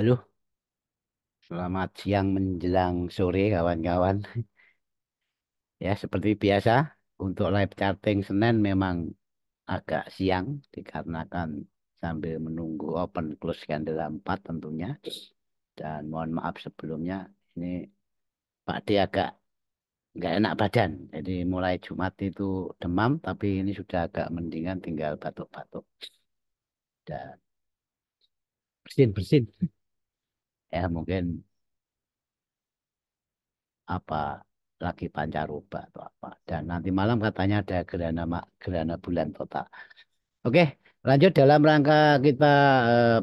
Halo, selamat siang menjelang sore kawan-kawan. Ya, seperti biasa, untuk live charting Senin memang agak siang dikarenakan sambil menunggu open close candle 4 tentunya. Dan mohon maaf sebelumnya, ini Pak D agak nggak enak badan. Jadi mulai Jumat itu demam, tapi ini sudah agak mendingan tinggal batuk-batuk. Dan bersin-bersin. Ya, mungkin apa lagi pancaroba atau apa. Dan nanti malam katanya ada gerhana bulan total. Oke, lanjut dalam rangka kita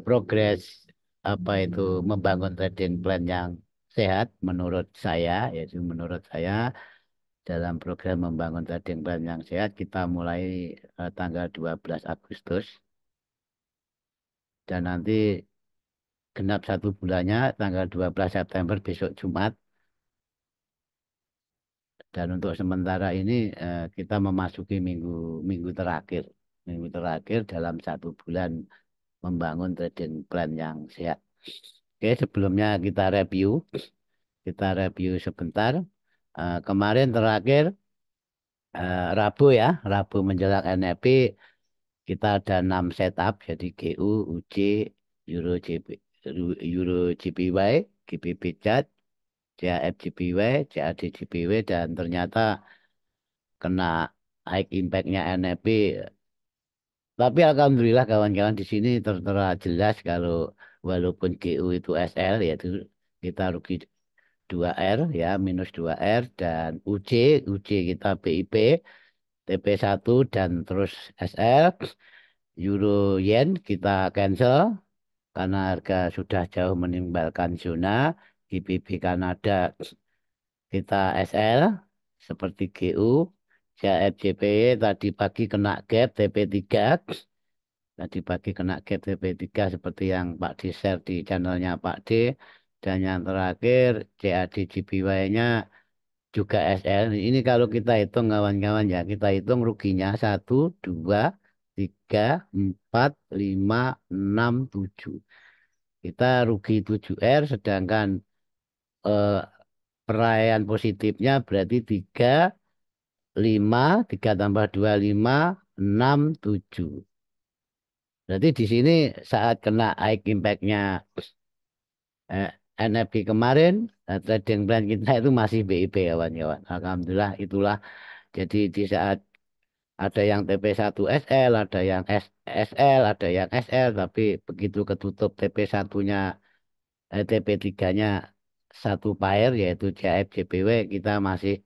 progres apa itu membangun trading plan yang sehat menurut saya, yaitu menurut saya dalam program membangun trading plan yang sehat kita mulai tanggal 12 Agustus dan nanti genap 1 bulannya tanggal 12 September besok Jumat. Dan untuk sementara ini kita memasuki minggu minggu terakhir. Minggu terakhir dalam 1 bulan membangun trading plan yang sehat. Oke, sebelumnya kita review sebentar. Kemarin terakhir Rabu ya, Rabu menjelang NFP kita ada 6 setup, jadi GU, UC, Euro JP, Euro JPY, GBP CAD, CAF JPY, CAD JPY, dan ternyata kena high impactnya NFP. Tapi alhamdulillah kawan-kawan di sini tertera jelas kalau walaupun GU itu SL yaitu kita rugi 2R ya minus 2R dan UC kita BIP TP1 dan terus SL Euro Yen kita cancel karena harga sudah jauh meninggalkan zona. GBP Kanada kita SL seperti GU CFJPY tadi pagi kena gap TP3. Tadi pagi kena gap TP3 seperti yang Pak D share di channelnya Pak D. Dan yang terakhir CAD GPY-nya juga SL. Ini kalau kita hitung kawan-kawan ya, kita hitung ruginya 1, 2, 3, 4, 5, 6, 7. Kita rugi 7R sedangkan eh, perayaan positifnya berarti 3, 5, 3 tambah 2, 5, 6, 7. Berarti di sini saat kena high impact-nya eh, NFP kemarin, trading plan kita itu masih BIP kawan-kawan. Alhamdulillah itulah. Jadi di saat ada yang TP1 SL, ada yang SL, ada yang SL, tapi begitu ketutup TP1-nya, TP3-nya satu pair yaitu CFJPW kita masih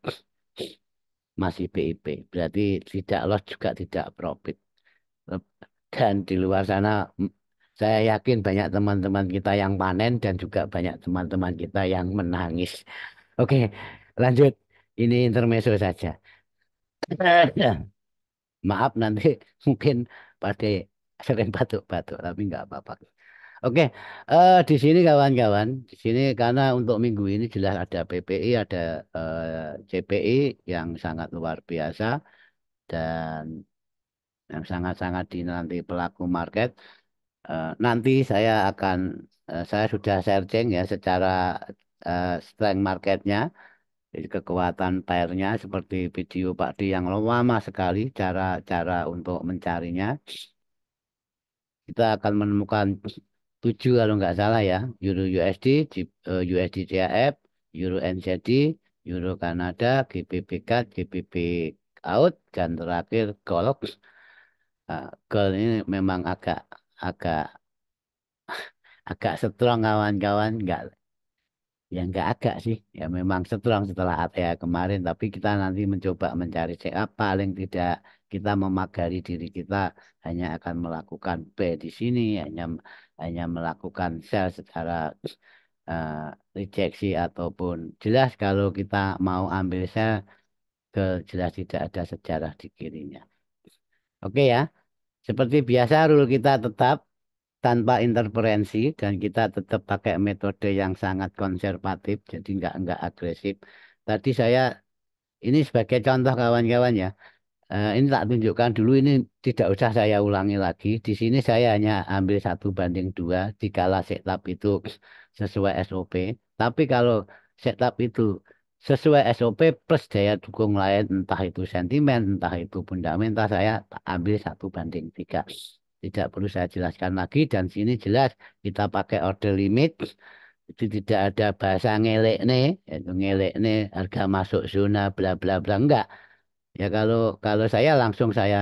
BIP. Berarti tidak loss juga tidak profit. Dan di luar sana saya yakin banyak teman-teman kita yang panen dan juga banyak teman-teman kita yang menangis. Oke, lanjut. Ini intermezzo saja. Maaf nanti mungkin pada sering batuk-batuk, tapi nggak apa-apa. Oke, di sini kawan-kawan, di sini karena untuk minggu ini jelas ada PPI, ada CPI yang sangat luar biasa dan yang sangat-sangat dinanti pelaku market. Nanti saya sudah searching ya secara strength marketnya, jadi kekuatan pairnya seperti video Pak Di yang lama sekali cara-cara untuk mencarinya. Kita akan menemukan 7 kalau nggak salah ya, Euro USD, USD CHF, Euro NZD, Euro Kanada, GBP CAD, GBP AUD, dan terakhir Gold. Gold ini memang agak agak agak strong kawan-kawan, ya nggak agak sih, ya memang strong setelah ATH kemarin, tapi kita nanti mencoba mencari CA paling tidak kita memagari diri kita hanya akan melakukan B di sini, hanya hanya melakukan sell secara eh, rejeksi ataupun jelas kalau kita mau ambil sell jelas tidak ada sejarah di kirinya. Oke ya, seperti biasa rule kita tetap tanpa interferensi dan kita tetap pakai metode yang sangat konservatif jadi nggak agresif. Tadi saya ini sebagai contoh kawan-kawan ya, Ini tak tunjukkan dulu, ini tidak usah saya ulangi lagi. Di sini saya hanya ambil 1:2 dikala setup itu sesuai SOP. Tapi kalau setup itu sesuai SOP plus daya dukung lain, entah itu sentimen, entah itu fundamental, saya tak ambil 1:3. Tidak perlu saya jelaskan lagi, dan sini jelas kita pakai order limit. Itu tidak ada bahasa ngelek nih, itu ngelek nih harga masuk zona bla bla bla, enggak. Ya kalau saya langsung saya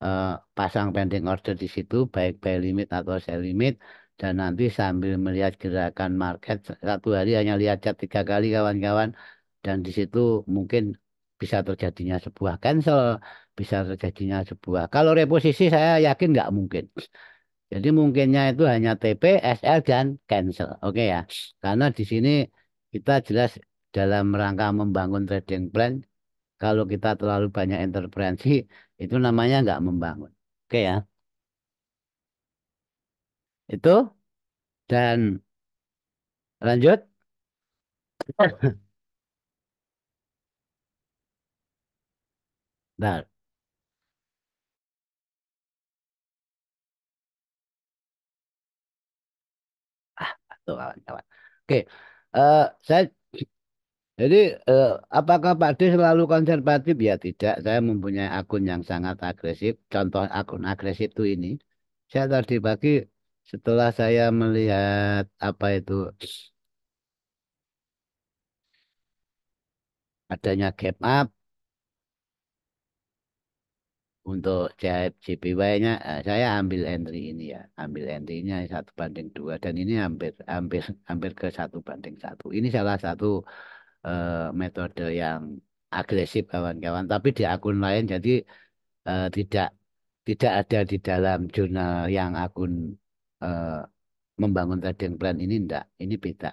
eh, pasang pending order di situ, baik buy limit atau sell limit, dan nanti sambil melihat gerakan market, satu hari hanya lihat chart 3 kali kawan-kawan, dan di situ mungkin bisa terjadinya sebuah cancel, bisa terjadinya sebuah. Kalau reposisi saya yakin nggak mungkin. Jadi mungkinnya itu hanya TP, SL, dan cancel. Oke ya, karena di sini kita jelas dalam rangka membangun trading plan, kalau kita terlalu banyak interferensi, itu namanya nggak membangun. Oke ya, itu dan lanjut. Nah, tuh kawan-kawan. Oke, saya jadi apakah Pak D selalu konservatif? Ya tidak. Saya mempunyai akun yang sangat agresif. Contoh akun agresif itu ini. Saya tadi pagi setelah saya melihat apa itu adanya gap up untuk JPY-nya, saya ambil entry ini ya, ambil entry-nya 1:2, dan ini hampir hampir hampir ke 1:1. Ini salah satu metode yang agresif kawan-kawan, tapi di akun lain, jadi tidak tidak ada di dalam jurnal yang akun eh, membangun trading plan ini, enggak, ini beda.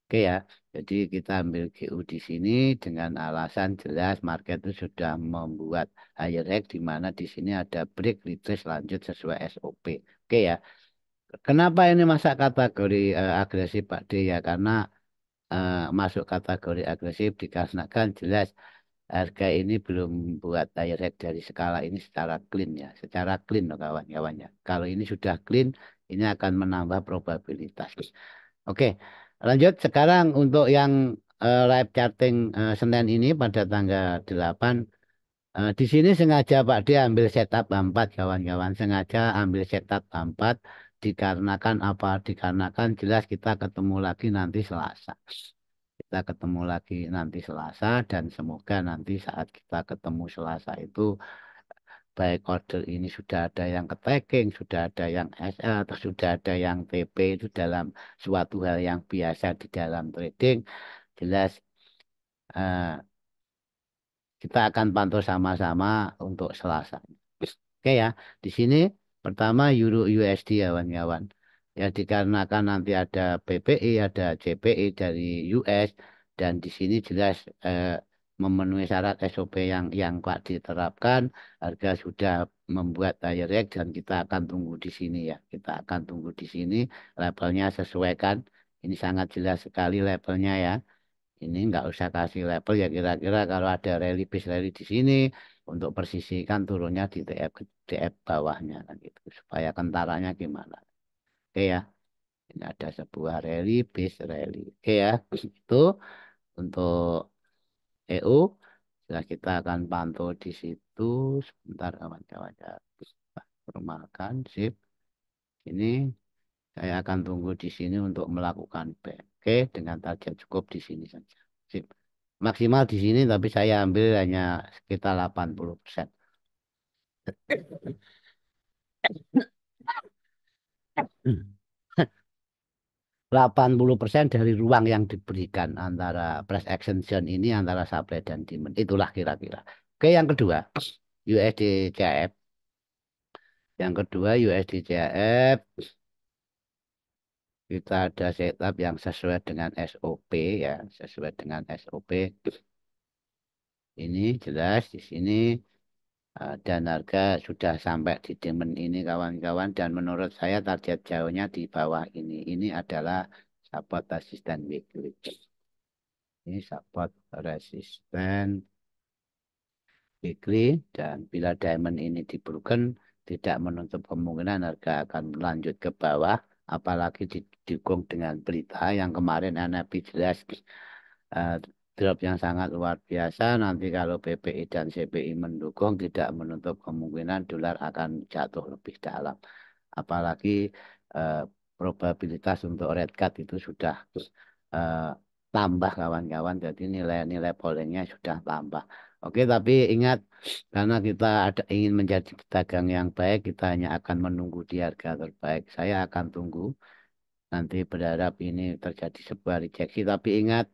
Oke ya, jadi kita ambil GU di sini dengan alasan jelas market itu sudah membuat higher high, di mana di sini ada break retrace lanjut sesuai SOP. Oke ya, kenapa ini masuk kategori agresif Pak D ya? Karena masuk kategori agresif dikarenakan jelas harga ini belum buat higher high dari skala ini secara clean ya, secara clean loh kawan-kawannya. Kalau ini sudah clean, ini akan menambah probabilitas. Oke, lanjut sekarang untuk yang live charting Senin ini pada tanggal 8. Di sini sengaja Pak dia ambil setup 4 kawan-kawan. Sengaja ambil setup 4 dikarenakan apa? Dikarenakan jelas kita ketemu lagi nanti Selasa. Kita ketemu lagi nanti Selasa, dan semoga nanti saat kita ketemu Selasa itu baik order ini sudah ada yang ke tracking, sudah ada yang SL, atau sudah ada yang TP, itu dalam suatu hal yang biasa di dalam trading. Jelas eh, kita akan pantau sama-sama untuk Selasa. Oke ya, di sini pertama Euro USD ya kawan-kawan. Ya dikarenakan nanti ada PPI, ada CPI dari US, dan di sini jelas memenuhi syarat SOP yang Pak diterapkan, harga sudah membuat higher high, dan kita akan tunggu di sini ya. Kita akan tunggu di sini, levelnya sesuaikan. Ini sangat jelas sekali levelnya ya. Ini nggak usah kasih label ya, kira-kira kalau ada rally bis rally di sini, untuk persisikan turunnya di TF bawahnya kan gitu, supaya kentaranya gimana. Oke ya, ini ada sebuah rally bis rally. Oke ya, itu untuk EU. Setelah kita akan pantau di situ sebentar kawan-kawan ya. Permakan sip. Ini saya akan tunggu di sini untuk melakukan back. Oke, dengan target cukup di sini saja. Sip. Maksimal di sini, tapi saya ambil hanya sekitar 80%. 80% dari ruang yang diberikan antara price action zone ini, antara supply dan demand. Itulah kira-kira. Oke, yang kedua, USD CHF. Yang kedua, USD CHF. Kita ada setup yang sesuai dengan SOP ya, sesuai dengan SOP. Ini jelas di sini, dan harga sudah sampai di demand ini kawan-kawan, dan menurut saya target jauhnya di bawah ini. Ini adalah support resisten weekly. Ini support resisten weekly, dan bila diamond ini di broken tidak menutup kemungkinan harga akan melanjut ke bawah, apalagi didukung dengan berita yang kemarin NFP jelas eh, drop yang sangat luar biasa. Nanti kalau BPI dan CPI mendukung tidak menutup kemungkinan dolar akan jatuh lebih dalam, apalagi eh, probabilitas untuk red card itu sudah eh, tambah kawan-kawan, jadi nilai-nilai pollingnya sudah tambah. Oke, tapi ingat, karena kita ada ingin menjadi pedagang yang baik, kita hanya akan menunggu di harga terbaik. Saya akan tunggu, nanti berharap ini terjadi sebuah rejeksi, tapi ingat,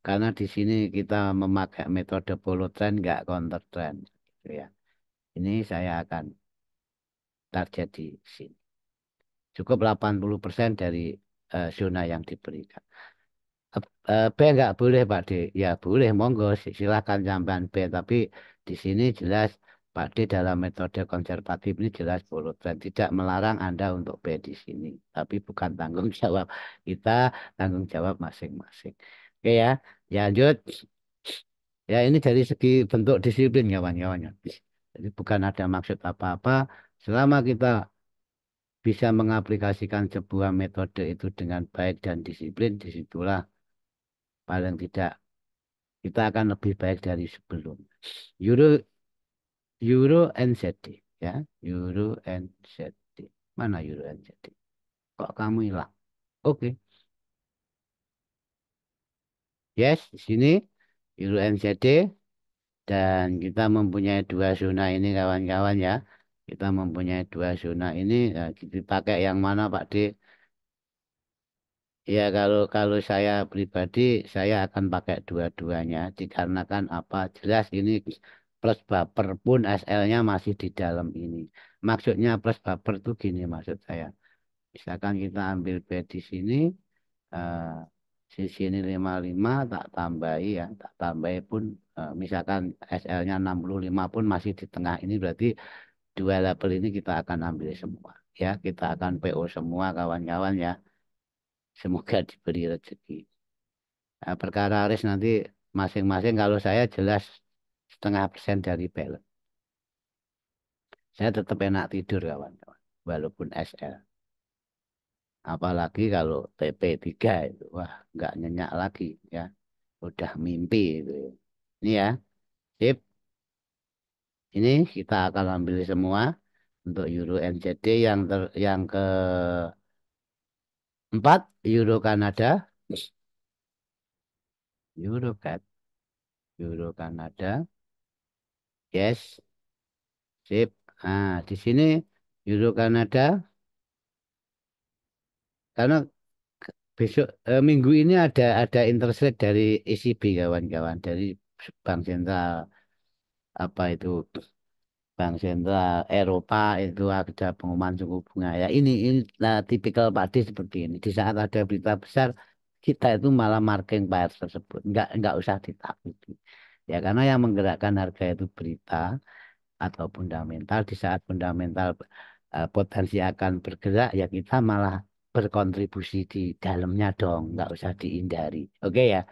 karena di sini kita memakai metode follow trend, nggak counter trend, gitu ya. Ini saya akan target di sini. Cukup 80% dari zona yang diberikan. B nggak boleh Pak D. Ya boleh, monggo silakan sampean B. Tapi di sini jelas Pak D dalam metode konservatif ini jelas follow trend. Tidak melarang Anda untuk B di sini. Tapi bukan tanggung jawab kita, tanggung jawab masing-masing. Oke ya, ya lanjut. Ya ini dari segi bentuk disiplin kawan-kawan. Jadi bukan ada maksud apa-apa. Selama kita bisa mengaplikasikan sebuah metode itu dengan baik dan disiplin, disitulah paling tidak kita akan lebih baik dari sebelum. Euro Euro NZD ya, Euro NZD. Mana Euro NZD? Kok kamu hilang? Oke. Yes, di sini Euro NZD, dan kita mempunyai dua zona ini kawan-kawan ya. Kita mempunyai dua zona ini, dipakai yang mana Pak D? Ya kalau kalau saya pribadi saya akan pakai dua-duanya, dikarenakan apa, jelas ini plus buffer pun SL-nya masih di dalam ini. Maksudnya plus buffer tuh gini maksud saya. Misalkan kita ambil B di sini, eh, sisi ini 55 tak tambahi ya, tak tambahi pun misalkan SL-nya 65 pun masih di tengah ini, berarti dua label ini kita akan ambil semua. Ya, kita akan PO semua kawan-kawan ya. Semoga diberi rezeki. Nah, perkara risk nanti masing-masing, kalau saya jelas 0,5% dari pelek. Saya tetap enak tidur kawan-kawan. Walaupun SL. Apalagi kalau TP3 itu. Wah, nggak nyenyak lagi ya. Udah mimpi itu. Ini ya. Sip. Ini kita akan ambil semua untuk Euro NZD yang keempat, Euro Kanada. Euro Cat. Euro Kanada. Yes. Sip. Nah, di sini Euro Kanada, karena besok minggu ini ada interest rate dari ECB kawan-kawan, dari Bank Sentral apa itu, Bank Sentral Eropa itu ada pengumuman suku bunga ya. Ini nah, tipikal Pakde seperti ini. Di saat ada berita besar kita itu malah marking pair tersebut. Nggak usah ditakuti. Ya karena yang menggerakkan harga itu berita atau fundamental. Di saat fundamental potensi akan bergerak, ya kita malah berkontribusi di dalamnya dong, nggak usah dihindari. Oke ya.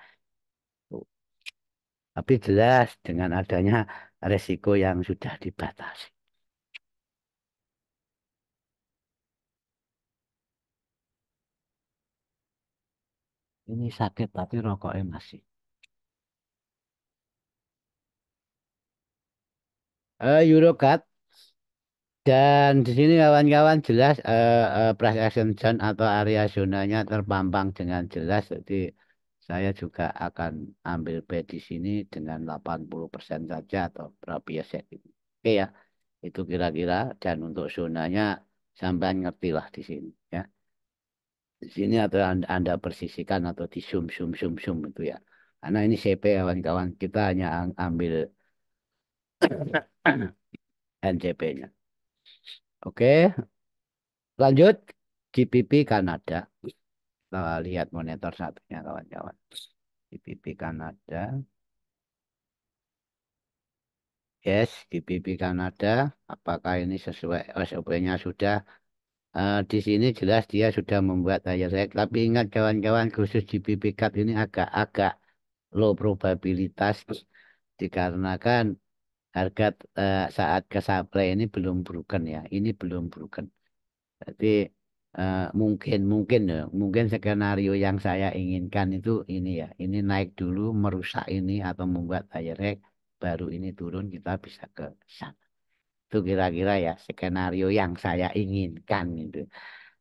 Tapi jelas dengan adanya resiko yang sudah dibatasi. Ini sakit tapi rokoknya masih. Eurocat, dan di sini kawan-kawan jelas price action zone atau area zonanya terpampang dengan jelas. Jadi saya juga akan ambil B di sini dengan 80% saja atau berapa ya set ini. Oke ya, itu kira-kira, dan untuk zonanya sampai ngerti lah di sini ya. Di sini atau anda persisikan atau di zoom zoom zoom zoom itu ya. Karena ini CP kawan-kawan, kita hanya ambil NCP-nya. Oke, lanjut GBP Kanada. Kita lihat monitor satunya kawan-kawan. GBP Kanada. Yes, GBP Kanada. Apakah ini sesuai SOP-nya sudah? Di sini jelas dia sudah membuat higher high. Tapi ingat kawan-kawan, khusus GBP CAD ini agak-agak low probabilitas, dikarenakan harga saat ke supply ini belum broken ya. Ini belum broken. Jadi mungkin ya, mungkin skenario yang saya inginkan itu ini ya. Ini naik dulu, merusak ini atau membuat high rate, baru ini turun kita bisa ke sana. Itu kira-kira ya skenario yang saya inginkan itu.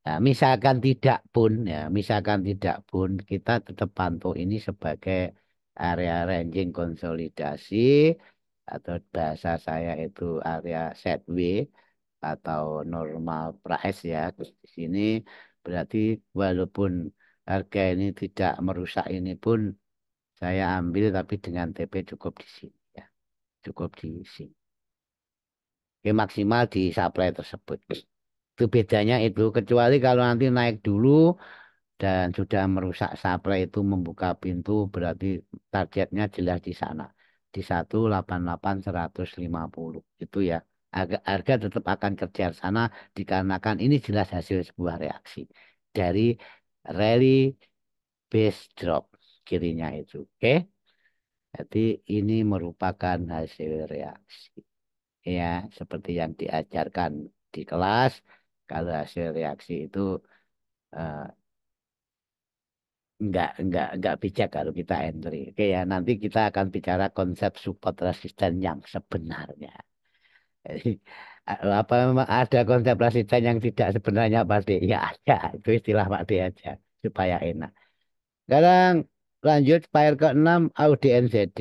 Nah, misalkan tidak pun kita tetap pantau ini sebagai area ranging konsolidasi atau bahasa saya itu area sideways atau normal price ya. Terus di sini berarti walaupun harga ini tidak merusak ini pun saya ambil tapi dengan TP cukup di sini ya. Cukup di sini. Oke, maksimal di supply tersebut. Itu bedanya itu. Kecuali kalau nanti naik dulu dan sudah merusak supply itu membuka pintu berarti targetnya jelas di sana. Di 188 150 itu ya. Harga tetap akan kejar sana dikarenakan ini jelas hasil sebuah reaksi dari rally base drop kirinya itu. Oke. Jadi ini merupakan hasil reaksi. Ya, seperti yang diajarkan di kelas, kalau hasil reaksi itu eh, enggak bijak kalau kita entry. Oke ya, nanti kita akan bicara konsep support resisten yang sebenarnya. Jadi, apa memang ada konsep resisten yang tidak sebenarnya Pak D? Ya ada, itu istilah Pak D aja supaya enak. Sekarang lanjut file ke-6 Audi NZD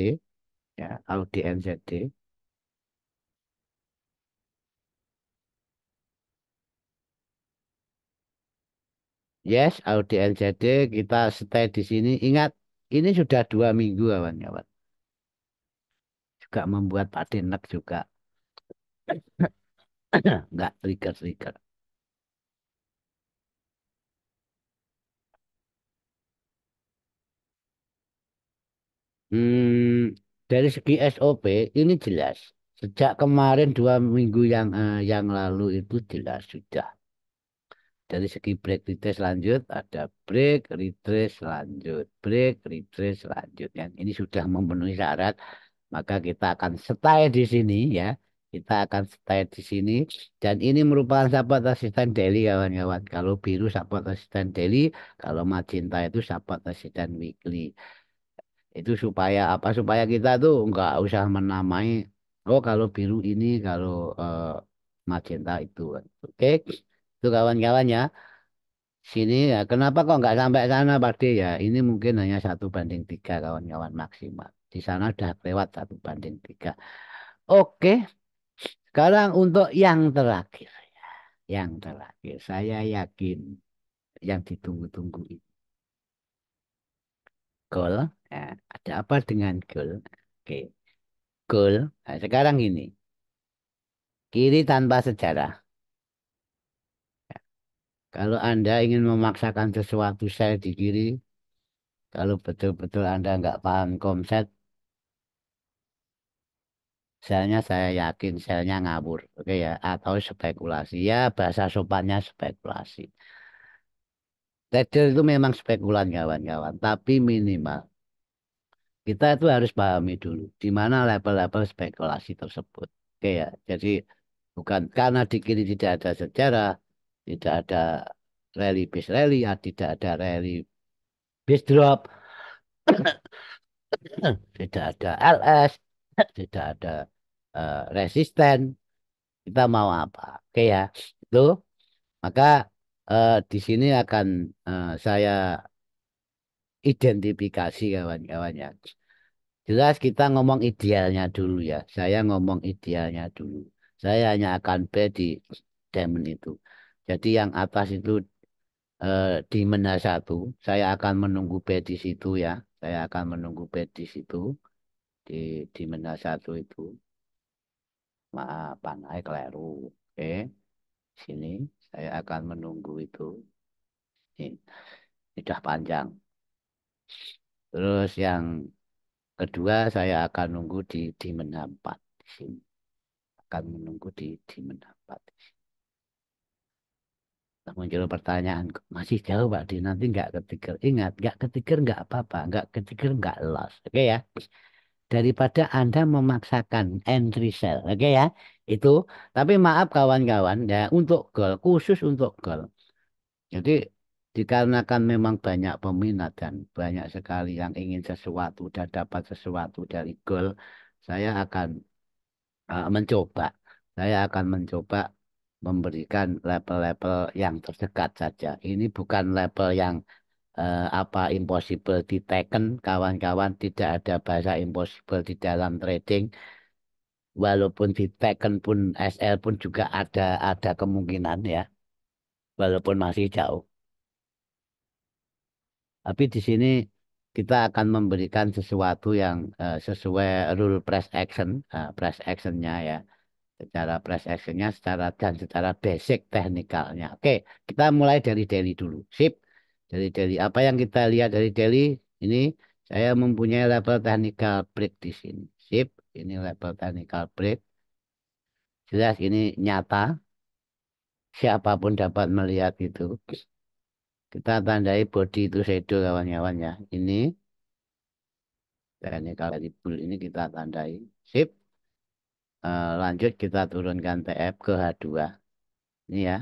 ya, Audi NZD. Yes, Audi NZD kita stay di sini. Ingat, ini sudah 2 minggu kawan-kawan. Juga membuat Pak D nek juga. Nggak trigger-trigger. Hmm, dari segi SOP ini jelas. Sejak kemarin 2 minggu yang lalu itu jelas sudah. Dari segi break retrace lanjut ada break retrace lanjut, break retrace lanjut. Yang ini sudah memenuhi syarat, maka kita akan stay di sini ya. Kita akan stay di sini dan ini merupakan support resistance daily kawan-kawan. Kalau biru support resistance daily, kalau magenta itu support resistance weekly. Itu supaya apa? Supaya kita tuh nggak usah menamai. Oh kalau biru ini, kalau magenta itu. Oke, itu kawan-kawan ya. Sini ya. Kenapa kok nggak sampai sana Pak D ya? Ini mungkin hanya 1:3 kawan-kawan maksimal. Di sana udah lewat 1:3. Oke, sekarang untuk yang terakhir. Yang terakhir, saya yakin yang ditunggu-tunggu ini. Goal. Nah, ada apa dengan goal? Oke, goal. Nah, sekarang ini. Kiri tanpa sejarah. Kalau Anda ingin memaksakan sesuatu sel di kiri, kalau betul-betul Anda nggak paham konsep, selnya saya yakin selnya ngabur. Oke ya, atau spekulasi. Ya, bahasa sopannya spekulasi. Trader itu memang spekulan kawan-kawan, tapi minimal kita itu harus pahami dulu di mana level-level spekulasi tersebut. Oke ya, jadi bukan karena di kiri tidak ada sejarah, tidak ada rally base rally, ya, tidak ada rally base drop, tidak ada LS, tidak ada resisten. Kita mau apa? Oke ya, itu maka di sini akan saya identifikasi kawan-kawannya. Jelas kita ngomong idealnya dulu ya. Saya ngomong idealnya dulu. Saya hanya akan bet di diamond itu. Jadi yang atas itu di mena satu. Saya akan menunggu bet di situ ya. Saya akan menunggu bet di situ. Di mena satu itu. Maaf, panai keliru. Oke. Sini saya akan menunggu itu. Ini sudah panjang. Terus yang kedua saya akan nunggu di mena 4 di sini. Akan menunggu di mena 4. Muncul pertanyaan, "Kok masih jauh Pak Di, nanti nggak ketikir." Ingat, nggak ketikir nggak apa-apa, nggak ketikir nggak loss. Oke ya. daripada Anda memaksakan entry sell. Oke ya, itu. Tapi maaf kawan-kawan ya, untuk goal, khusus untuk goal. Jadi dikarenakan memang banyak peminat dan banyak sekali yang ingin sesuatu dan dapat sesuatu dari goal, saya akan mencoba. Saya akan mencoba memberikan level-level yang terdekat saja. Ini bukan level yang apa impossible diteken, kawan-kawan. Tidak ada bahasa impossible di dalam trading. Walaupun diteken pun SL pun juga ada kemungkinan ya, walaupun masih jauh. Tapi di sini kita akan memberikan sesuatu yang sesuai rule price action, price actionnya ya, secara price actionnya, secara basic teknikalnya. Oke, kita mulai dari daily dulu. Sip. Dari daily. Apa yang kita lihat dari daily ini, saya mempunyai level technical break di sini. Sip. Ini level technical break. Jelas ini nyata. Siapapun dapat melihat itu. Kita tandai body itu shadow kawan-kawan ya. Ini technical dari bull ini kita tandai. Sip. Lanjut kita turunkan TF ke H2. Ini ya.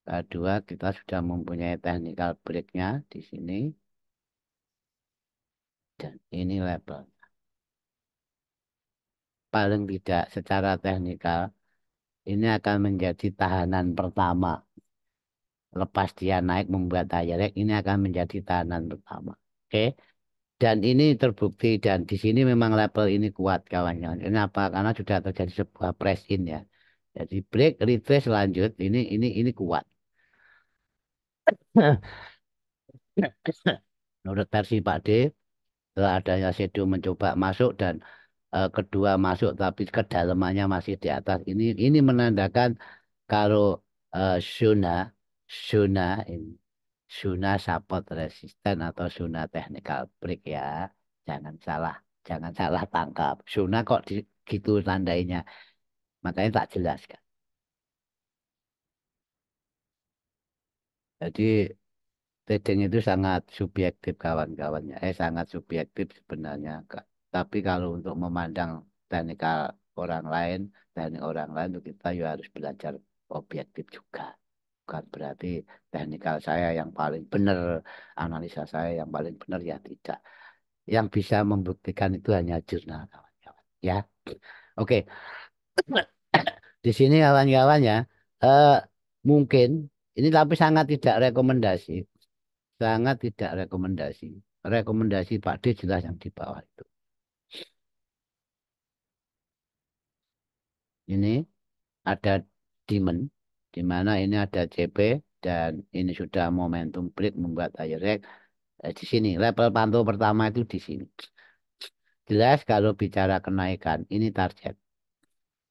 H2 kita sudah mempunyai technical breaknya di sini. Dan ini level. Paling tidak secara teknikal. Ini akan menjadi tahanan pertama. Lepas dia naik membuat direct. Ini akan menjadi tahanan pertama. Oke. Dan ini terbukti. Dan di sini memang level ini kuat kawan-kawan. Kenapa? Karena sudah terjadi sebuah press in ya. Jadi break, retrace lanjut. Ini kuat. Menurut versi Pak D, setelah adanya shadow mencoba masuk dan kedua masuk tapi kedalamannya masih di atas. Ini menandakan kalau zona zona ini zona support resisten atau zona technical break ya. Jangan salah, jangan salah tangkap. Zona kok gitu tandainya. Makanya tak jelaskan. Jadi trading itu sangat subjektif kawan-kawannya. Sangat subjektif sebenarnya. Tapi kalau untuk memandang teknikal orang lain, teknik orang lain itu kita ya harus belajar objektif juga. Bukan berarti teknikal saya yang paling benar, analisa saya yang paling benar ya tidak. Yang bisa membuktikan itu hanya jurnal kawan-kawan. Ya, oke. Di sini kawan-kawan ya, eh, mungkin ini tapi sangat tidak rekomendasi. Sangat tidak rekomendasi. Rekomendasi Pak D jelas yang di bawah itu. Ini ada demand, di mana ini ada CP dan ini sudah momentum break membuat higher leg. Di sini level pantau pertama itu di sini. Jelas kalau bicara kenaikan, ini target.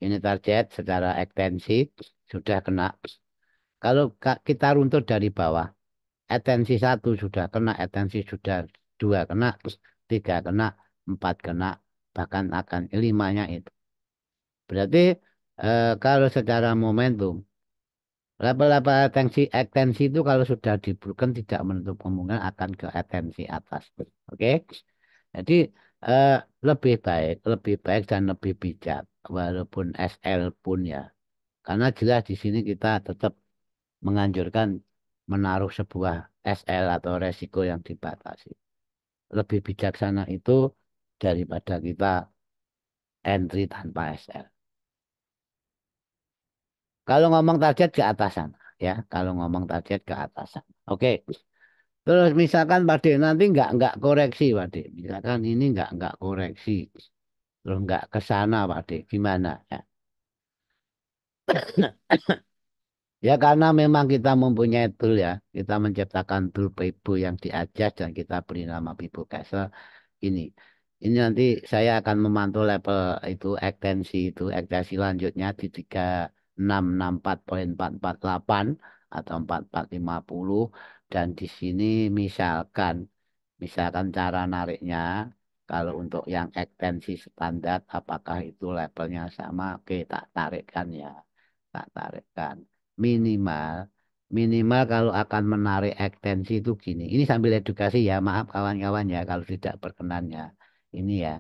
Ini target secara ekstensi sudah kena. Kalau kita runtut dari bawah, ekstensi satu sudah kena, ekstensi sudah dua kena, tiga kena, empat kena, bahkan akan limanya itu. Berarti kalau secara momentum, level-level ekstensi itu kalau sudah di broken tidak menutup kemungkinan akan ke ekstensi atas. Oke? Jadi eh, lebih baik dan lebih bijak, walaupun SL pun ya. Karena jelas di sini kita tetap menganjurkan menaruh sebuah SL atau resiko yang dibatasi. Lebih bijaksana itu daripada kita entry tanpa SL. Kalau ngomong target ke atasan, ya. Kalau ngomong target ke atasan. Oke. Terus misalkan Pak D nanti nggak koreksi Pak D. Misalkan ini nggak koreksi. Terus nggak ke sana Pak D. Gimana ya? Ya karena memang kita mempunyai tool ya. Kita menciptakan tool Weibo yang diadjust dan kita beri nama Weibo Castle ini. Ini nanti saya akan memantau level itu ekstensi lanjutnya di 3664,448 atau 4450 dan di sini misalkan misalkan cara nariknya kalau untuk yang ekstensi standar apakah itu levelnya sama, oke tak tarikkan ya, tak tarikkan minimal minimal kalau akan menarik ekstensi itu gini. Ini sambil edukasi ya, maaf kawan-kawan ya kalau tidak berkenan ya. Ini ya.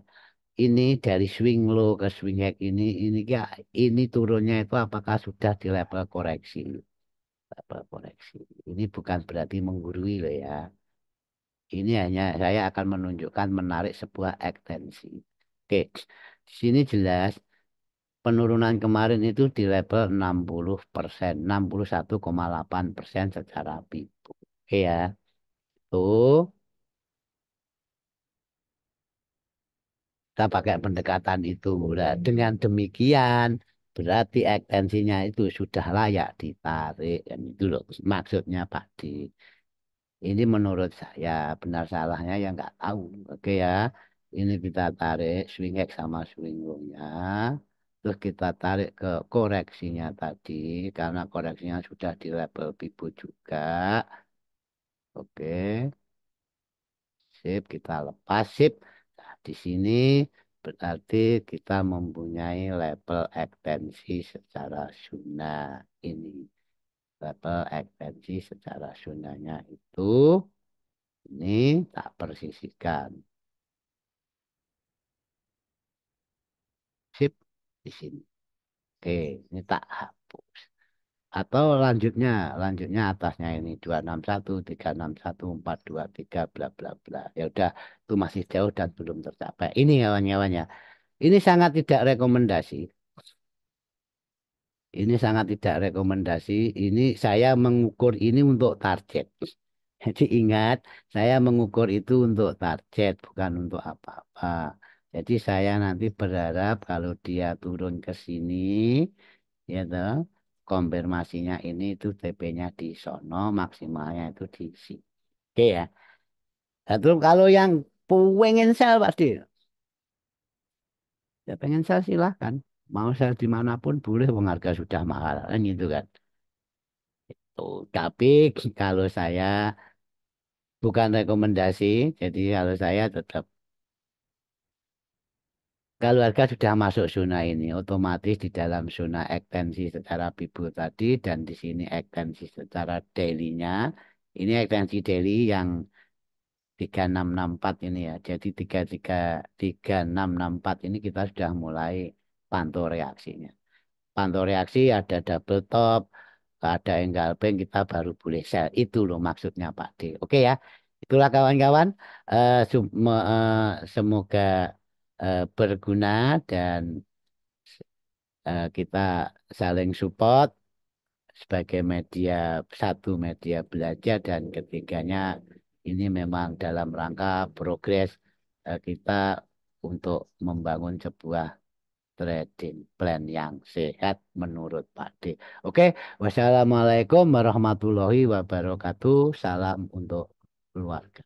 ini dari swing low ke swing high ini ya ini turunnya itu apakah sudah di level koreksi? Level koreksi. Ini bukan berarti menggurui loh ya. Ini hanya saya akan menunjukkan menarik sebuah ekstensi. Oke, di sini jelas penurunan kemarin itu di level 60%, 61,8% secara pipu. Oke ya, tuh kita pakai pendekatan itu. Nah, dengan demikian berarti ekstensinya itu sudah layak ditarik. Dan itu loh maksudnya Pak Di. Ini menurut saya benar salahnya ya nggak tahu. Oke ya. Ini kita tarik swing X sama swing low-nya. Terus kita tarik ke koreksinya tadi. Karena koreksinya sudah di level pipu juga. Oke. Sip. Kita lepas. Sip. Nah, di sini berarti kita mempunyai level ekstensi secara sunnah. Ini. Level ekstensi secara sunnahnya itu. Ini tak persisihkan. Sip di sini. Oke, ini tak hapus. Atau lanjutnya atasnya ini 261, 361, 423, bla bla bla. Ya udah, itu masih jauh dan belum tercapai. Ini kawan-kawannya. Ini sangat tidak rekomendasi. Ini sangat tidak rekomendasi. Ini saya mengukur ini untuk target. Jadi ingat, saya mengukur itu untuk target, bukan untuk apa-apa. Jadi saya nanti berharap kalau dia turun ke sini, ya toh, konfirmasinya ini itu TP-nya di sono, maksimalnya itu di sini. Oke ya. Nah, terus kalau yang pengen sel pasti, ya pengen sel silahkan. Mau sel dimanapun boleh, wong harga sudah mahal kan gitu kan. Tuh, tapi kalau saya bukan rekomendasi, jadi kalau saya tetap kalau harga sudah masuk zona ini, otomatis di dalam zona ekstensi secara bibu tadi dan di sini ekstensi secara daily-nya, ini ekstensi daily yang 3664 ini ya. Jadi 3664 ini kita sudah mulai pantau reaksinya. Pantau reaksi ada double top, ada engulfing kita baru boleh sell. Itu loh maksudnya Pak D. Oke ya. Itulah kawan-kawan. Semoga berguna dan kita saling support sebagai media satu media belajar dan ketiganya ini memang dalam rangka progres kita untuk membangun sebuah trading plan yang sehat menurut Pak D. Oke, wassalamualaikum warahmatullahi wabarakatuh. Salam untuk keluarga.